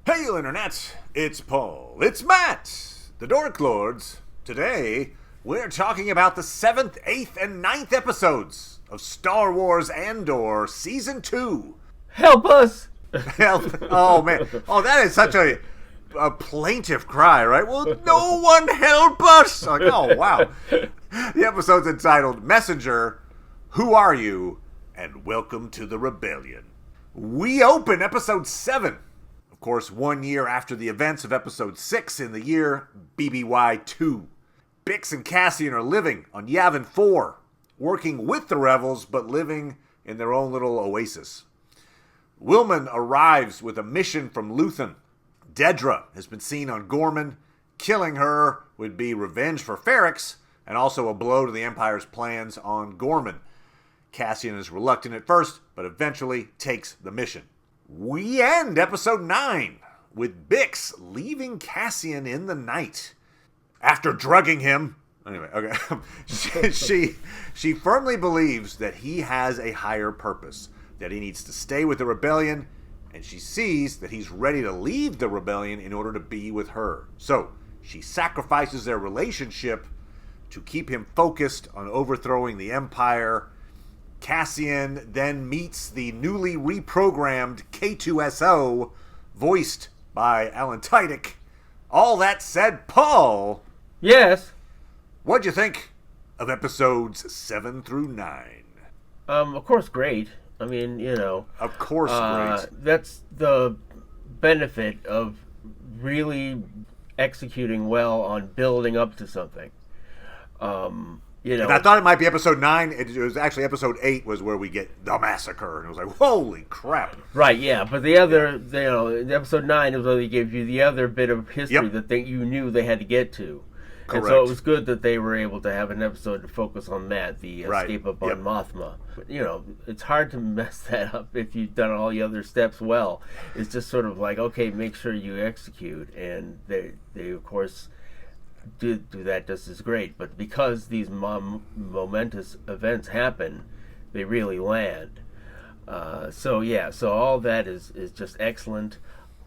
Hail, Internet! It's Paul. It's Matt, the Dork Lords. Today, we're talking about the 7th, 8th, and 9th episodes of Star Wars Andor Season 2. Help us! Help! Oh, man. Oh, that is such a plaintive cry, right? Will no one help us? Like, oh, wow. The episode's entitled Messenger, Who Are You? And Welcome to the Rebellion. We open Episode 7. Of course, 1 year after the events of Episode 6 in the year BBY2. Bix and Cassian are living on Yavin 4, working with the rebels, but living in their own little oasis. Wilman arrives with a mission from Luthen. Dedra has been seen on Gorman. Killing her would be revenge for Ferrix, and also a blow to the Empire's plans on Gorman. Cassian is reluctant at first, but eventually takes the mission. We end Episode 9 with Bix leaving Cassian in the night. After drugging him, anyway, okay, she firmly believes that he has a higher purpose, that he needs to stay with the rebellion, and she sees that he's ready to leave the rebellion in order to be with her. So, she sacrifices their relationship to keep him focused on overthrowing the Empire. Cassian then meets the newly reprogrammed K2SO, voiced by Alan Tudyk. All that said, Paul. Yes. What'd you think of episodes 7 through 9? Of course, great. I mean, Of course, great. That's the benefit of really executing well on building up to something. And I thought it might be episode 9. It was actually episode 8 was where we get the massacre. And it was like, holy crap. Right, yeah. But the other, in episode 9 is where they gave you the other bit of history that you knew they had to get to. Correct. And so it was good that they were able to have an episode to focus on that, the escape of Mon Mothma. But, it's hard to mess that up if you've done all the other steps well. It's just sort of like, okay, make sure you execute. And they of course, do that just as great. But because these momentous events happen, they really land. So all that is just excellent.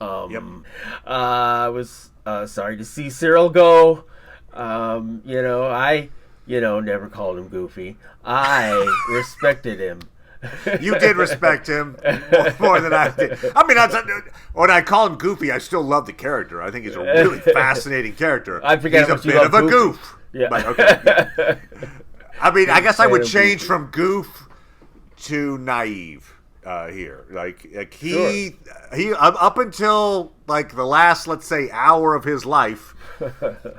I was sorry to see Cyril go. I never called him Goofy. I respected him. You did respect him more than I did. I mean, when I call him Goofy, I still love the character. I think he's a really fascinating character. I forget he's a bit of a goof. Yeah. But, okay. I mean, I guess I would change from goof to naive here. Like he up until like the last, let's say, hour of his life,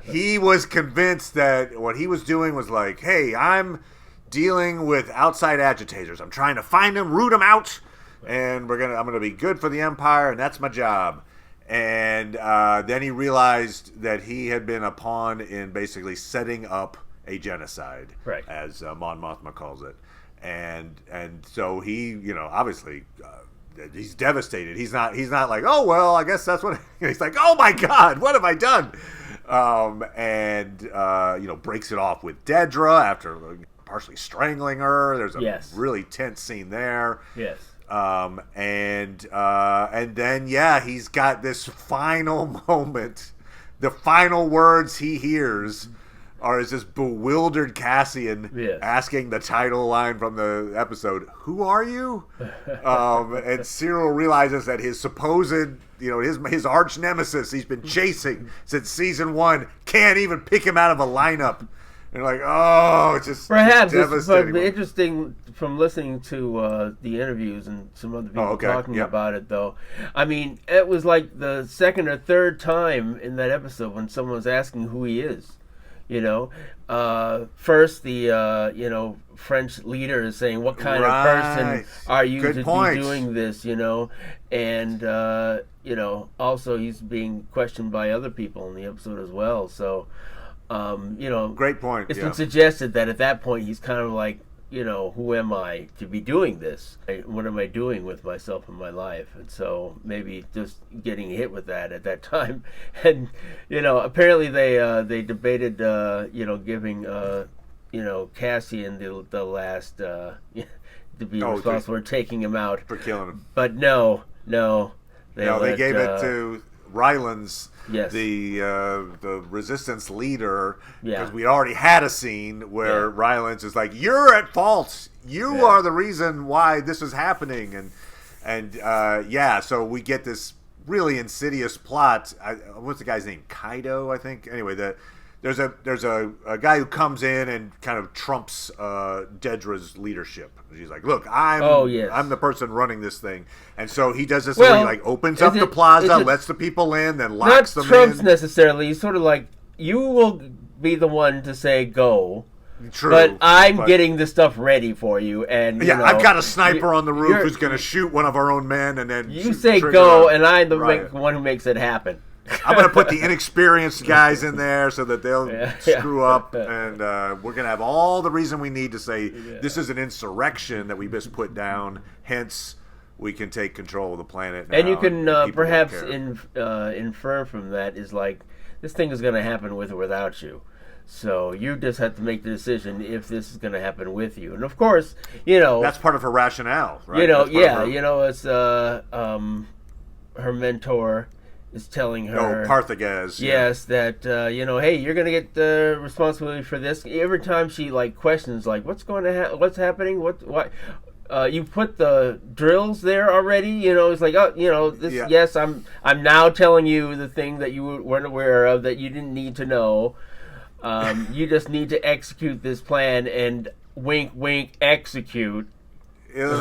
he was convinced that what he was doing was like, hey, I'm dealing with outside agitators. I'm trying to find them, root them out, and I'm gonna be good for the Empire, and that's my job. And then he realized that he had been a pawn in basically setting up a genocide, right, as Mon Mothma calls it. And so he, obviously, he's devastated. He's not like, oh well, I guess that's what. He's like, oh my God, what have I done? Breaks it off with Dedra after partially strangling her. There's a really tense scene there. Yes. And then he's got this final moment. The final words he hears are this bewildered Cassian asking the title line from the episode, "Who are you?" And Cyril realizes that his supposed, his arch nemesis he's been chasing since season 1 can't even pick him out of a lineup. And like, oh, it's just perhaps devastating. It's interesting from listening to the interviews and some other people talking about it, though. I mean, it was like the second or third time in that episode when someone was asking who he is. First the French leader is saying, "What kind of person are you to be doing this?" And also he's being questioned by other people in the episode as well. So. Great point. It's been suggested that at that point he's kind of like, who am I to be doing this? What am I doing with myself and my life? And so maybe just getting hit with that at that time. And, apparently they debated, giving, Cassian the last, to be responsible for taking him out. For killing him. But no. They gave it to Ryland's Yes. the resistance leader, Yeah. because we already had a scene where Ryland's is like, "You're at fault. You are the reason why this is happening," and so we get this really insidious plot. What's the guy's name? Kaido, I think. Anyway, there's a guy who comes in and kind of trumps Dedra's leadership. She's like, "Look, I'm the person running this thing," and so he does this. Where he like opens up the plaza, lets the people in, then locks them in. Not trumps necessarily. He's sort of like, you will be the one to say go. True, but I'm getting the stuff ready for you, and I've got a sniper on the roof who's going to shoot one of our own men, and then you say go, and I'm the one who makes it happen. I'm going to put the inexperienced guys in there so that they'll screw up, and we're going to have all the reason we need to say this is an insurrection that we just put down. Hence, we can take control of the planet now, and you can perhaps infer from that is like, this thing is going to happen with or without you. So you just have to make the decision if this is going to happen with you. And of course, that's part of her rationale, right? It's her mentor is telling her, Parthagaz, yes, that hey, you're going to get the responsibility for this. Every time she like questions, like, what's going to what's happening, what. You put the drills there already. It's like, this. Yeah. Yes, I'm now telling you the thing that you weren't aware of, that you didn't need to know. You just need to execute this plan, and wink, wink, execute. And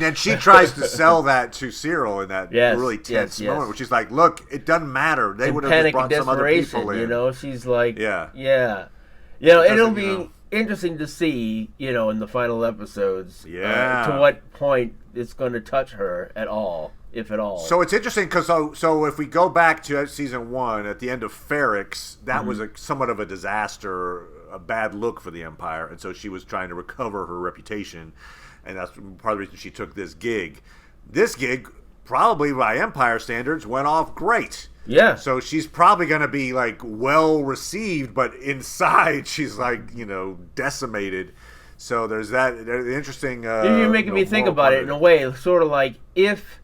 then she tries to sell that to Cyril in that really tense moment, where she's like, "Look, it doesn't matter. They would have just brought some other people in." She's like, it'll be interesting to see, in the final episodes, to what point it's going to touch her at all. If at all. So it's interesting because so if we go back to season 1, at the end of Ferrix, that was somewhat of a disaster, a bad look for the Empire, and so she was trying to recover her reputation, and that's part of the reason she took this gig. This gig, probably by Empire standards, went off great. Yeah. So she's probably going to be like well received, but inside she's like decimated. So there's that interesting. You're making me think about it in a way, sort of like if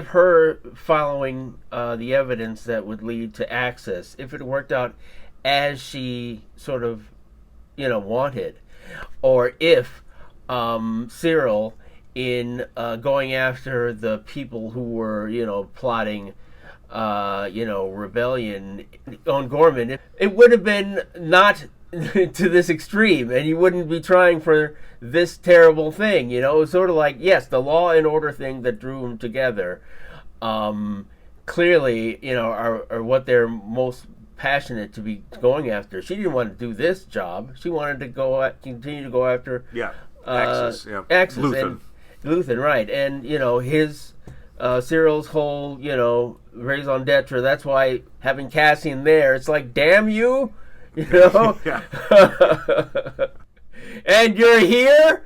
her following the evidence that would lead to access, if it worked out as she sort of wanted, or if Cyril, in going after the people who were plotting rebellion on Gorman, it would have been not to this extreme, and you wouldn't be trying for this terrible thing. It was sort of like, yes, the law and order thing that drew them together clearly are what they're most passionate to be going after. She didn't want to do this job. She wanted to continue to go after Axis, Luthen, right. And his Cyril's whole raison d'etre, that's why having Cassian there, it's like, damn you. And you're here?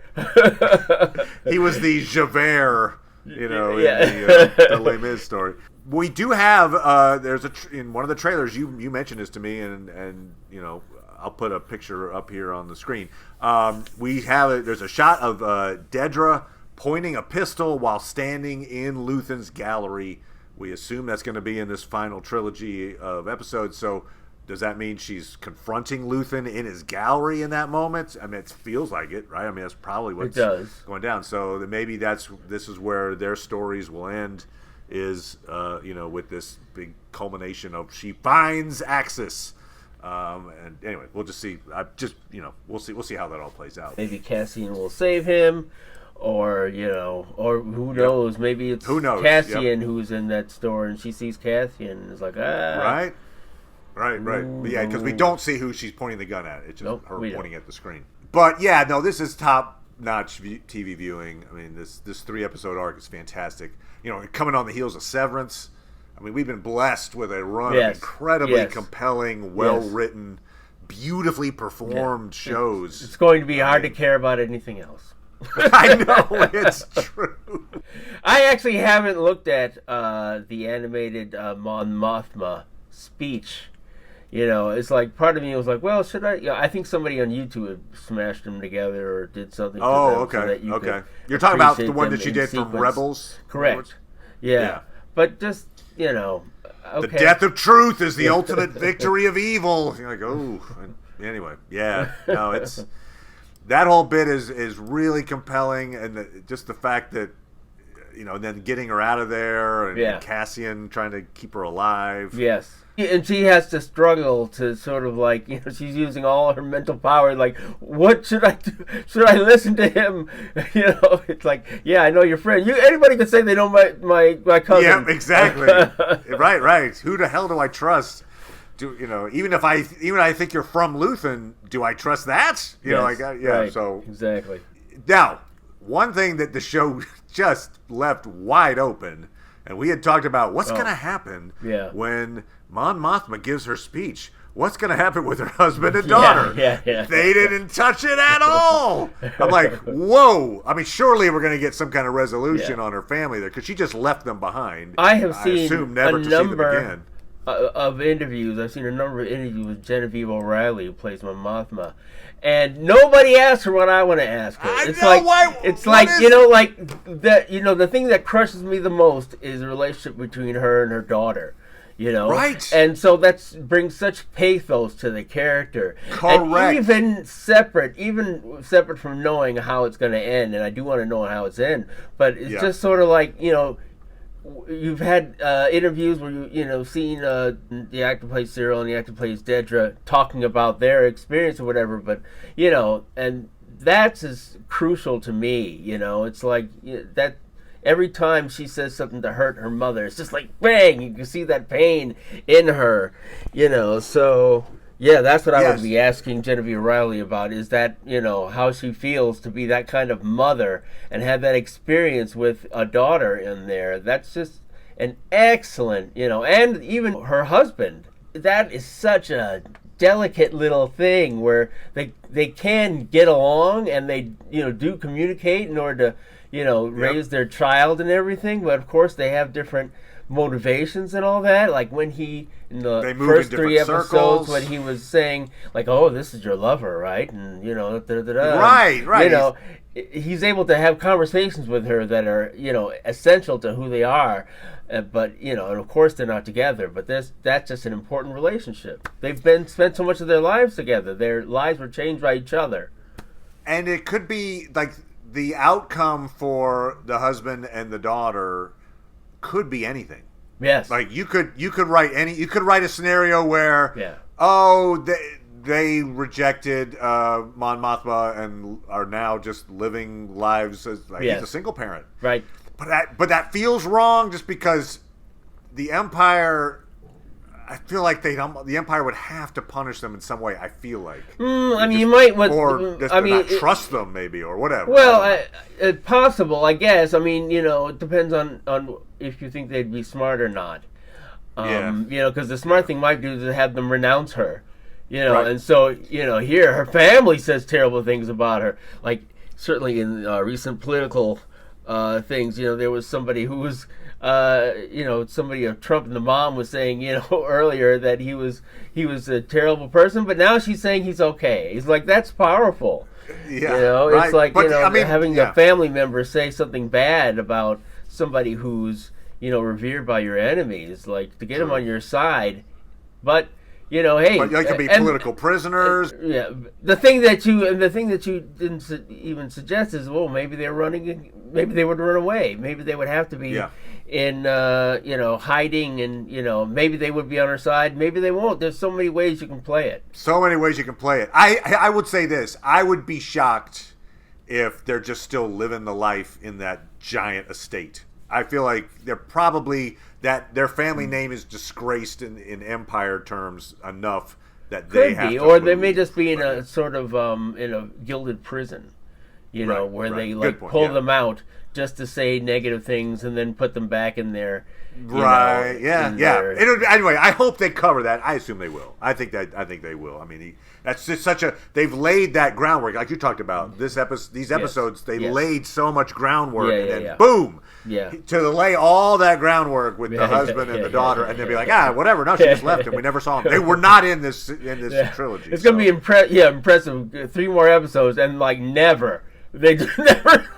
He was the Javert, in the Les Mis story. We do have, there's in one of the trailers, you mentioned this to me, and I'll put a picture up here on the screen. There's a shot of Dedra pointing a pistol while standing in Luthen's gallery. We assume that's going to be in this final trilogy of episodes, so does that mean she's confronting Luthen in his gallery in that moment? I mean, it feels like it, right? I mean, that's probably what's going down. So maybe this is where their stories will end, is with this big culmination of she finds Axis. And anyway, we'll just see. We'll see how that all plays out. Maybe Cassian will save him, or who knows? Maybe it's Cassian who's in that store, and she sees Cassian and is like, right. But yeah, because we don't see who she's pointing the gun at. It's just her pointing at the screen. But yeah, no, this is top-notch TV viewing. I mean, this 3-episode arc is fantastic. Coming on the heels of Severance. I mean, we've been blessed with a run of incredibly compelling, well-written, beautifully performed shows. It's going to be hard to care about anything else. I know, it's true. I actually haven't looked at the animated Mon Mothma speech. It's like, part of me was like, well, should I? I think somebody on YouTube had smashed them together or did something. Okay. So that you're talking about the one that she did from Rebels? Correct. Yeah. But just, okay. The death of truth is the ultimate victory of evil. You're like, oh. Anyway, yeah. No, it's... That whole bit is really compelling, and just the fact that, then getting her out of there, and Cassian trying to keep her alive. Yes. And she has to struggle to sort of she's using all her mental power. Like, what should I do? Should I listen to him? It's like, yeah, I know your friend. Anybody can say they know my cousin. Yeah, exactly. Right. Who the hell do I trust? Even if I think you're from Luthen, do I trust that? Right. So exactly. Now, one thing that the show just left wide open, and we had talked about what's going to happen when Mon Mothma gives her speech. What's going to happen with her husband and daughter? Yeah. They didn't touch it at all. I'm like, whoa. I mean, surely we're going to get some kind of resolution on her family there, because she just left them behind. I have seen never a to see them number again. Of interviews. I've seen a number of interviews with Genevieve O'Reilly, who plays Mon Mothma, and nobody asks her what I want to ask her. The thing that crushes me the most is the relationship between her and her daughter. Right. And so that brings such pathos to the character. Correct. And even separate from knowing how it's going to end, and I do want to know how it's end, but it's just sort of like, you've had interviews where you've seen the actor plays Cyril and the actor plays Dedra talking about their experience or whatever, but and that's as crucial to me. It's like that. Every time she says something to hurt her mother, it's just like bang. You can see that pain in her. So. Yeah, that's what I would be asking Genevieve O'Reilly about, is that, how she feels to be that kind of mother and have that experience with a daughter in there. That's just an excellent, and even her husband. That is such a delicate little thing where they can get along and they, do communicate in order to, raise their child and everything. But, of course, they have different motivations and all that. Like when he, in the first 3 episodes, when he was saying, like, oh, this is your lover, right? And, Right. He's able to have conversations with her that are, essential to who they are. But, and of course they're not together. But that's just an important relationship. They've spent so much of their lives together. Their lives were changed by each other. And it could be, like, the outcome for the husband and the daughter could be anything. Yes. Like you could write a scenario where they rejected Mon Mothma and are now just living lives as he's a single parent. Right. But that feels wrong just because the Empire, I feel like the Empire would have to punish them in some way. I feel like. You might, not trust them, maybe, or whatever. Well, possible, I guess. It depends on if you think they'd be smart or not. Because the smart thing might do is to have them renounce her. Right. And so here her family says terrible things about her. Like certainly in recent political things, there was somebody who was. Somebody of Trump and the mom was saying, earlier that he was a terrible person, but now she's saying he's okay. He's like, that's powerful. Yeah, it's like, having a family member say something bad about somebody who's, revered by your enemies, like to get him on your side. But, hey, but they can be political prisoners. The thing that you didn't even suggest is, well, maybe they're running. Maybe they would run away. Maybe they would have to be in, hiding, and maybe they would be on her side. Maybe they won't. There's so many ways you can play it. I would say this. I would be shocked if they're just still living the life in that giant estate. I feel like they're probably that their family name is disgraced in Empire terms enough that they have to or move. They may just be in a sort of in a gilded prison, where they pull them out just to say negative things and then put them back in there. Right. Anyway, I hope they cover that. I assume they will. I think they will. That's just they've laid that groundwork, like you talked about. These episodes, they laid so much groundwork, and then boom, to lay all that groundwork with the husband and the daughter, and then be like, whatever. No, she just left him. We never saw him. They were not in this trilogy. It's going to be impressive. 3 more episodes, and never They just never.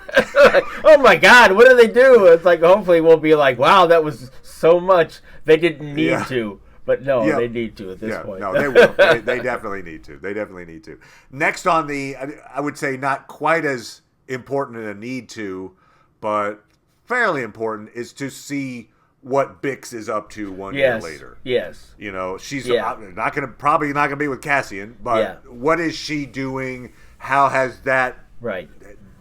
Oh my God, what do they do? It's like hopefully we'll be like, wow, that was so much they didn't need to. But no, they need to at this point. No, they will. They definitely need to. They definitely need to. Next on the, I would say not quite as important in a need to, but fairly important, is to see what Bix is up to 1 year later. Yes. You know, she's probably not gonna be with Cassian, but what is she doing? How has that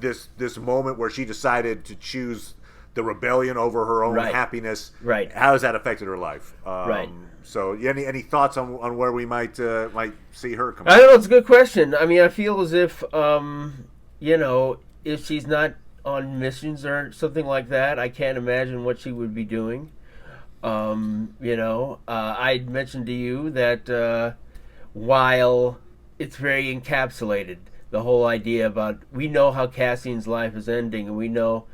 this moment where she decided to choose the rebellion over her own happiness? Right. How has that affected her life? Right. So, any thoughts on where we might see her come? I don't know. It's a good question. I mean, I feel as if if she's not on missions or something like that, I can't imagine what she would be doing. I mentioned to you that while it's very encapsulated, the whole idea about we know how Cassian's life is ending, and we know,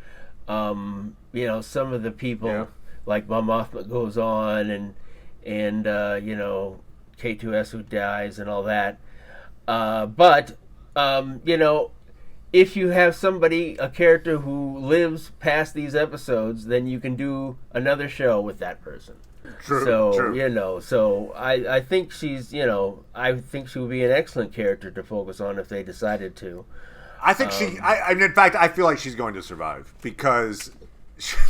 some of the people like Mon Mothma goes on, and K2SO dies and all that. But if you have a character who lives past these episodes, then you can do another show with that person. True. So I think she's, I think she would be an excellent character to focus on if they decided to. I think in fact, I feel like she's going to survive because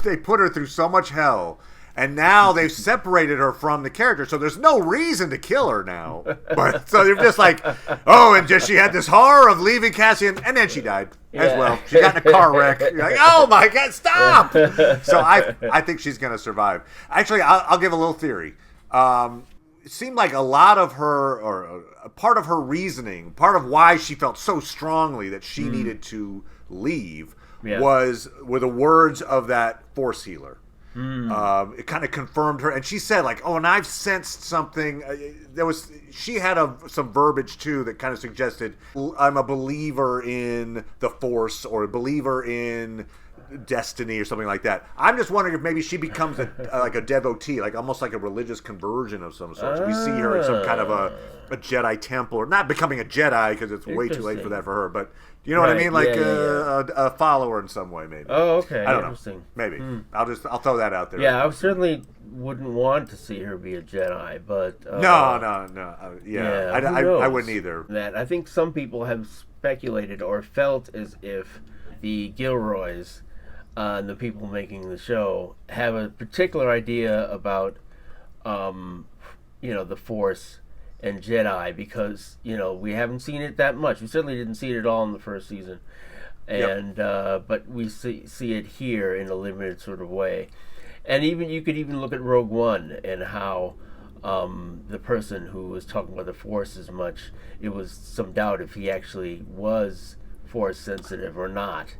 they put her through so much hell. And now they've separated her from the character, so there's no reason to kill her now. But so they're just like, and just she had this horror of leaving Cassian, and then she died as well. She got in a car wreck. You're like, oh my God, stop! So I think she's going to survive. Actually, I'll give a little theory. It seemed like a lot of her, or a part of her reasoning, part of why she felt so strongly that she needed to leave, were the words of that Force healer. It kind of confirmed her, and she said like, and I've sensed something. She had some verbiage too that kind of suggested I'm a believer in the Force or a believer in destiny or something like that. I'm just wondering if maybe she becomes like a devotee, like almost like a religious conversion of some sort. So we see her in some kind of a Jedi temple, or not becoming a Jedi because it's way too late for that for her, but you know what I mean? Like a follower in some way, maybe. Oh, okay. I don't know. Maybe. I'll throw that out there. Yeah, I certainly wouldn't want to see her be a Jedi, but no. I wouldn't either. That I think some people have speculated or felt as if the Gilroys, the people making the show, have a particular idea about, the Force and Jedi, because we haven't seen it that much. We certainly didn't see it at all in the first season, and but we see it here in a limited sort of way. And you could even look at Rogue One and how the person who was talking about the Force as much, it was some doubt if he actually was Force sensitive or not.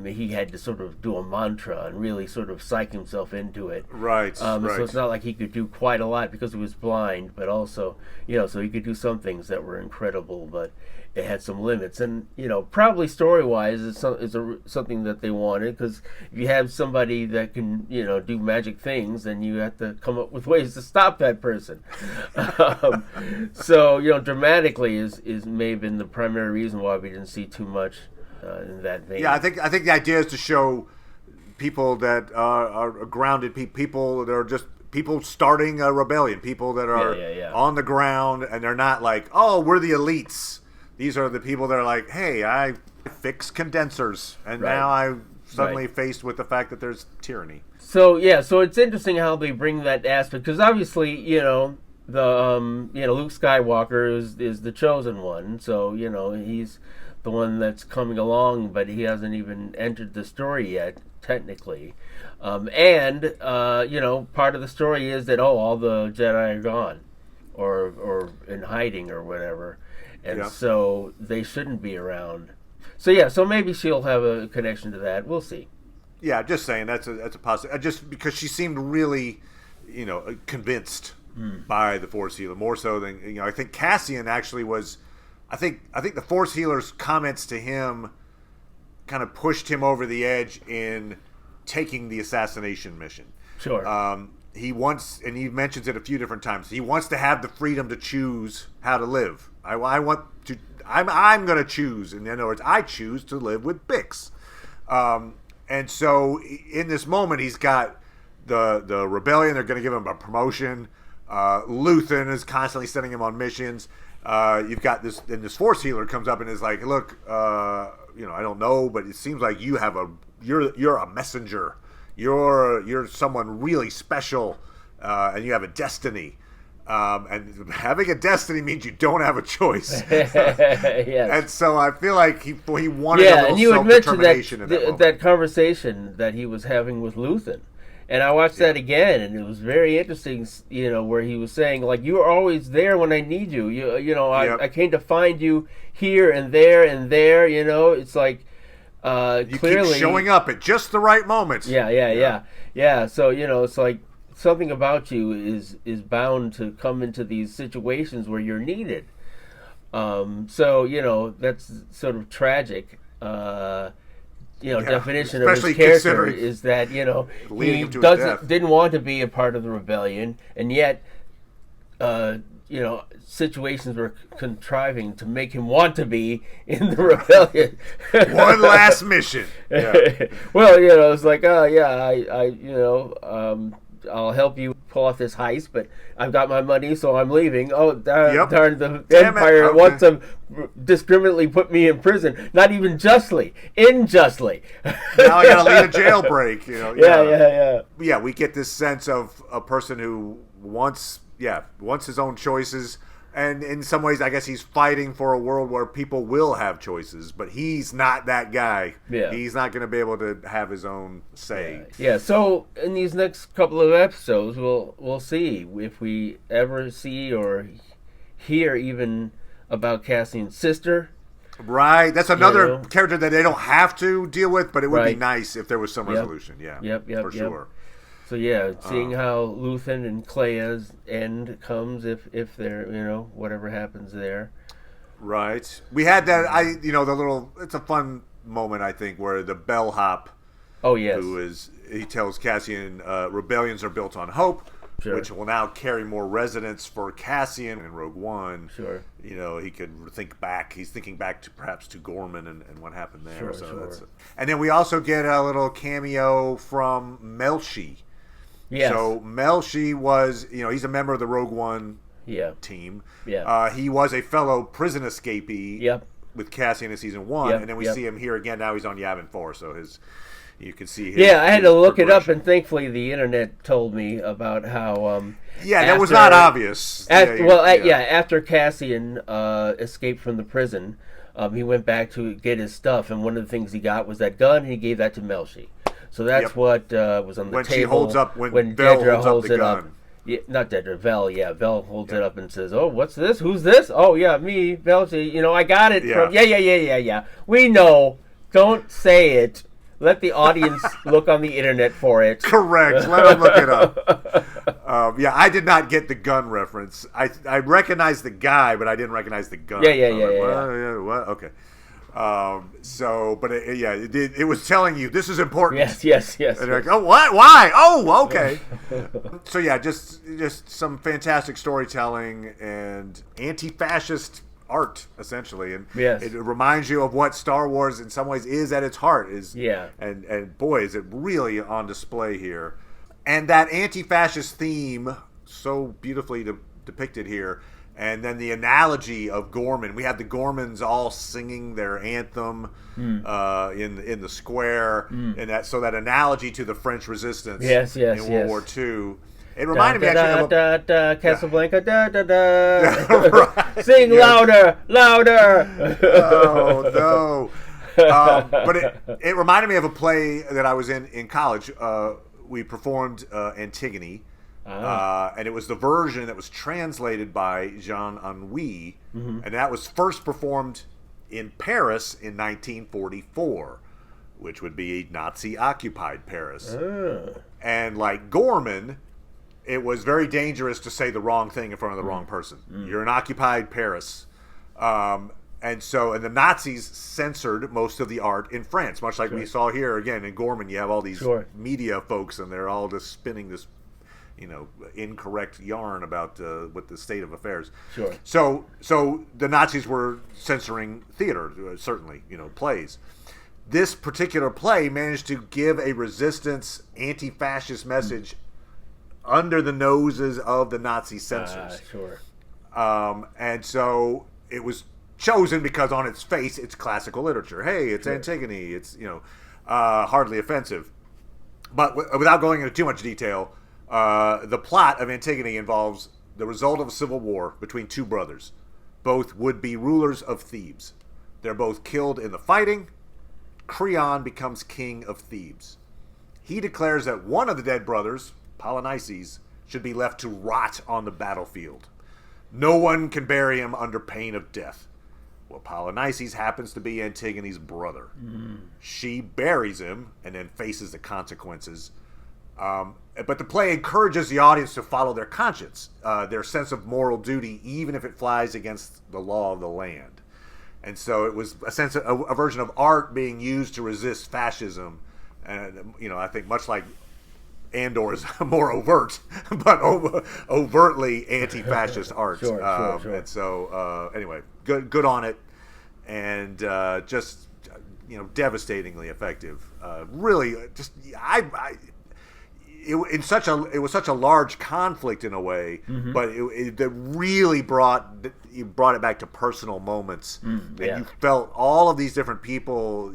He had to sort of do a mantra and really sort of psych himself into it. Right. So it's not like he could do quite a lot because he was blind, but also, so he could do some things that were incredible, but it had some limits. And, probably story-wise is something that they wanted, because if you have somebody that can, do magic things, then you have to come up with ways to stop that person. So, dramatically is may have been the primary reason why we didn't see too much in that vein. Yeah, I think the idea is to show people that are grounded, people that are just people starting a rebellion, people that are on the ground, and they're not like, oh, we're the elites. These are the people that are like, hey, I fix condensers, and now I'm suddenly faced with the fact that there's tyranny. So it's interesting how they bring that aspect, because obviously, the Luke Skywalker is the chosen one, so he's the one that's coming along, but he hasn't even entered the story yet, technically. And part of the story is that, all the Jedi are gone, or in hiding or whatever, and so they shouldn't be around. So maybe she'll have a connection to that. We'll see. Yeah, just saying that's a possibility. Just because she seemed really, convinced by the Force healer, more so than I think Cassian actually was. I think the Force healer's comments to him kind of pushed him over the edge in taking the assassination mission. Sure. He wants, and he mentions it a few different times, he wants to have the freedom to choose how to live. I I'm going to choose. In other words, I choose to live with Bix. And so in this moment, he's got the rebellion. They're going to give him a promotion. Luthen is constantly sending him on missions. You've got this, and this Force healer comes up and is like, "Look, I don't know, but it seems like you're a messenger. You're someone really special, and you have a destiny." And having a destiny means you don't have a choice. Yes. And so I feel like he wanted a little self-determination in that moment. That conversation that he was having with Luthen. And I watched that again, and it was very interesting, where he was saying, like, you are always there when I need you. I came to find you here and there and there, It's like, you clearly... keep showing up at just the right moments. Yeah. So, it's like, something about you is bound to come into these situations where you're needed. So, that's sort of tragic. Definition of his character is that, he didn't want to be a part of the rebellion, and yet, situations were contriving to make him want to be in the rebellion. One last mission. Yeah. Well, it's like, I'll help you pull off this heist, but I've got my money, so I'm leaving. Oh, darn, the Empire wants to discriminately put me in prison. Not even justly, unjustly. Now I gotta lead a jailbreak. Yeah. We get this sense of a person who wants his own choices. And in some ways, I guess he's fighting for a world where people will have choices, but he's not that guy. Yeah. He's not going to be able to have his own say. Yeah. So in these next couple of episodes, we'll see if we ever see or hear even about Cassian's sister. Right. That's another character that they don't have to deal with, but it would be nice if there was some resolution. Yeah. For sure. So seeing how Luthen and Clea's end comes if they're whatever happens there. Right. We had that it's a fun moment I think where the bellhop. Oh yes. He tells Cassian rebellions are built on hope, which will now carry more resonance for Cassian in Rogue One. Sure. He could think back. He's thinking back to perhaps to Gorman and what happened there. Sure. And then we also get a little cameo from Melshi. Yes. So Melshi was, he's a member of the Rogue One team. Yeah. He was a fellow prison escapee with Cassian in season 1, and then we see him here again. Now he's on Yavin 4, so you can see his I had to look it up, and thankfully the internet told me about how... that was not obvious. After Cassian escaped from the prison, he went back to get his stuff, and one of the things he got was that gun, and he gave that to Melshi. So that's what was on the when table. She holds up, when Dedra holds up the gun. Up. Yeah, not Dedra, Vel. Yeah, Vel holds it up and says, "Oh, what's this? Who's this? Oh, yeah, me, Velji. I got it from... Yeah. We know. Don't say it. Let the audience look on the internet for it." Correct. Let them look it up. I did not get the gun reference. I recognized the guy, but I didn't recognize the gun. What? Okay. But it was telling you this is important. Yes. And you're like, oh, what? Why? Oh, okay. So just some fantastic storytelling and anti-fascist art, essentially, and it reminds you of what Star Wars in some ways is at its heart. And boy, is it really on display here. And that anti-fascist theme, so beautifully depicted here. And then the analogy of Gorman. We had the Gormans all singing their anthem in the square, and that analogy to the French Resistance in World War II. It reminded me actually of Casablanca. Sing louder. Oh no! But it reminded me of a play that I was in college. We performed Antigone. And it was the version that was translated by Jean Anouilh, and that was first performed in Paris in 1944, which would be Nazi-occupied Paris. And like Gorman, it was very dangerous to say the wrong thing in front of the wrong person. You're in occupied Paris. And the Nazis censored most of the art in France, much like we saw here again in Gorman. You have all these media folks, and they're all just spinning this incorrect yarn about what the state of affairs. Sure. So the Nazis were censoring theater, certainly, plays. This particular play managed to give a resistance, anti-fascist message under the noses of the Nazi censors. Sure. And so it was chosen because on its face, it's classical literature. Hey, it's Antigone. It's, hardly offensive. But without going into too much detail, the plot of Antigone involves the result of a civil war between two brothers, both would-be rulers of Thebes. They're both killed in the fighting. Creon becomes king of Thebes. He declares that one of the dead brothers, Polynices, should be left to rot on the battlefield. No one can bury him under pain of death. Well, Polynices happens to be Antigone's brother. She buries him and then faces the consequences. But the play encourages the audience to follow their conscience, their sense of moral duty, even if it flies against the law of the land. And so it was a version of art being used to resist fascism. And, I think much like Andor is more overt, but overtly anti-fascist art. Sure. And so, anyway, good on it. And just, devastatingly effective. Really, just, it was such a large conflict in a way, but it really brought it back to personal moments, and you felt all of these different people.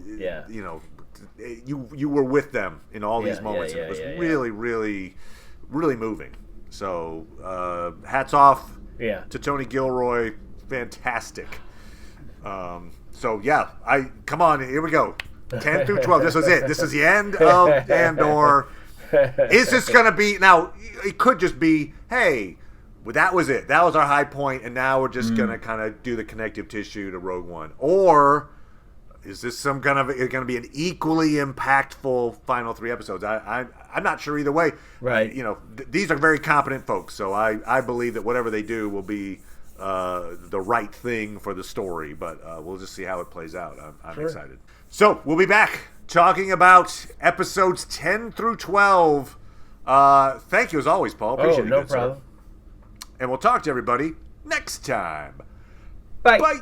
You were with them in all these moments, and it was really, really, really moving. So hats off to Tony Gilroy, fantastic. So come on, here we go, 10 through 12. This was it. This is the end of Andor. Is this going to be... Now, it could just be, hey, well, that was it. That was our high point, and now we're just going to kind of do the connective tissue to Rogue One. Or is this some kind of... It's going to be an equally impactful final 3 episodes? I'm not sure either way. Right. These are very competent folks, so I believe that whatever they do will be the right thing for the story, but we'll just see how it plays out. I'm excited. So, we'll be back talking about episodes 10 through 12. Thank you as always, Paul. Appreciate it. No problem. And we'll talk to everybody next time. Bye. Bye.